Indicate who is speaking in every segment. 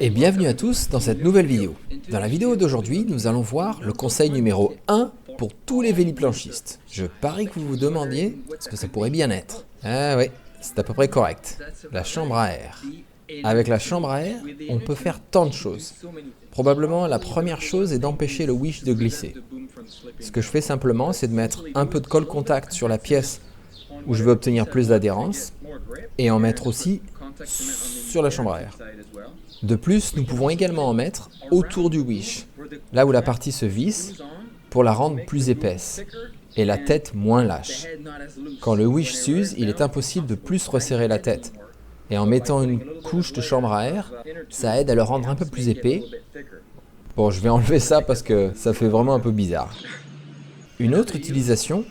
Speaker 1: Et bienvenue à tous dans cette nouvelle vidéo. Dans la vidéo d'aujourd'hui, nous allons voir le conseil numéro 1 pour tous les véliplanchistes. Je parie que vous vous demandiez ce que ça pourrait bien être. Ah oui, c'est à peu près correct. La chambre à air. Avec la chambre à air, on peut faire tant de choses. Probablement la première chose est d'empêcher le wish de glisser. Ce que je fais simplement, c'est de mettre un peu de colle contact sur la pièce où je veux obtenir plus d'adhérence et en mettre aussi sur la chambre à air. De plus, nous pouvons également en mettre autour du wish, là où la partie se visse, pour la rendre plus épaisse et la tête moins lâche. Quand le wish s'use, il est impossible de plus resserrer la tête. Et en mettant une couche de chambre à air, ça aide à le rendre un peu plus épais. Bon, je vais enlever ça parce que ça fait vraiment un peu bizarre. Une autre utilisation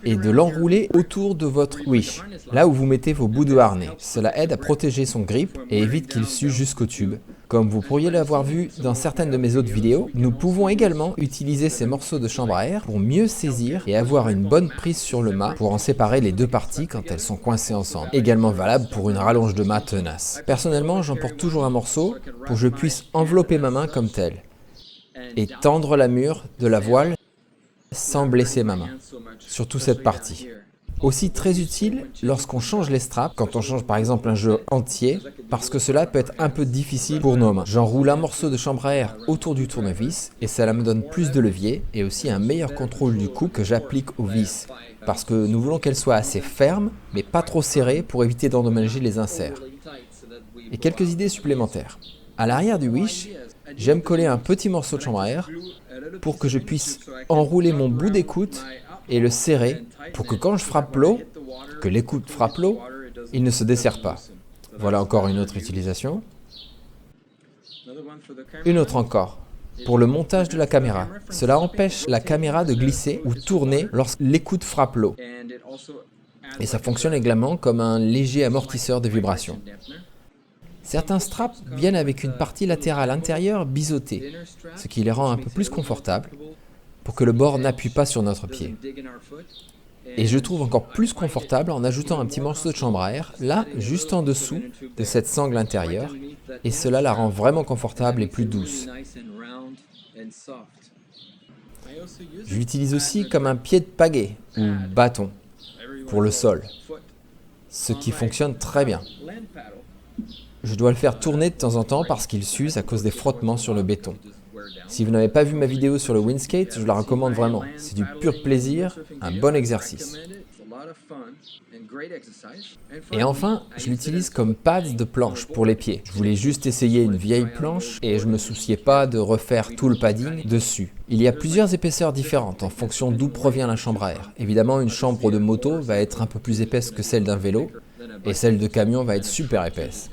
Speaker 1: est de l'enrouler autour de votre wish, là où vous mettez vos bouts de harnais. Cela aide à protéger son grip et évite qu'il s'use jusqu'au tube. Comme vous pourriez l'avoir vu dans certaines de mes autres vidéos, nous pouvons également utiliser ces morceaux de chambre à air pour mieux saisir et avoir une bonne prise sur le mât pour en séparer les deux parties quand elles sont coincées ensemble. Également valable pour une rallonge de mât tenace. Personnellement, j'emporte toujours un morceau pour que je puisse envelopper ma main comme telle et tendre la mûre de la voile sans blesser ma main, surtout cette partie. Aussi très utile lorsqu'on change les straps, quand on change par exemple un jeu entier, parce que cela peut être un peu difficile pour nos mains. J'enroule un morceau de chambre à air autour du tournevis et cela me donne plus de levier et aussi un meilleur contrôle du coup que j'applique aux vis, parce que nous voulons qu'elle soit assez ferme, mais pas trop serrée pour éviter d'endommager les inserts. Et quelques idées supplémentaires. À l'arrière du wish, j'aime coller un petit morceau de chambre à air pour que je puisse enrouler mon bout d'écoute et le serrer pour que quand je frappe l'eau, que l'écoute frappe l'eau, il ne se desserre pas. Voilà encore une autre utilisation. Une autre encore, pour le montage de la caméra. Cela empêche la caméra de glisser ou tourner lorsque l'écoute frappe l'eau. Et ça fonctionne également comme un léger amortisseur de vibration. Certains straps viennent avec une partie latérale intérieure biseautée, ce qui les rend un peu plus confortables pour que le bord n'appuie pas sur notre pied. Et je trouve encore plus confortable en ajoutant un petit morceau de chambre à air, là, juste en dessous de cette sangle intérieure, et cela la rend vraiment confortable et plus douce. Je l'utilise aussi comme un pied de pagaie ou bâton pour le sol, ce qui fonctionne très bien. Je dois le faire tourner de temps en temps parce qu'il s'use à cause des frottements sur le béton. Si vous n'avez pas vu ma vidéo sur le windskate, je la recommande vraiment. C'est du pur plaisir, un bon exercice. Et enfin, je l'utilise comme pads de planche pour les pieds. Je voulais juste essayer une vieille planche et je ne me souciais pas de refaire tout le padding dessus. Il y a plusieurs épaisseurs différentes en fonction d'où provient la chambre à air. Évidemment, une chambre de moto va être un peu plus épaisse que celle d'un vélo et celle de camion va être super épaisse.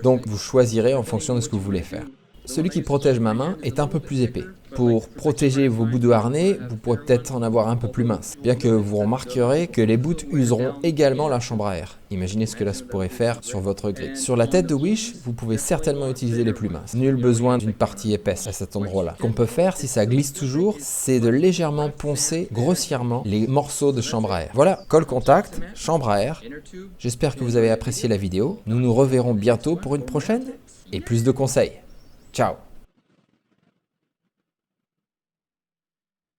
Speaker 1: Donc vous choisirez en fonction de ce que vous voulez faire. Celui qui protège ma main est un peu plus épais. Pour protéger vos bouts de harnais, vous pourrez peut-être en avoir un peu plus mince. Bien que vous remarquerez que les bouts useront également la chambre à air. Imaginez ce que ça pourrait faire sur votre grille. Sur la tête de wish, vous pouvez certainement utiliser les plus minces. Nul besoin d'une partie épaisse à cet endroit-là. Ce qu'on peut faire, si ça glisse toujours, c'est de légèrement poncer grossièrement les morceaux de chambre à air. Voilà, colle contact, chambre à air. J'espère que vous avez apprécié la vidéo. Nous nous reverrons bientôt pour une prochaine et plus de conseils. Ciao!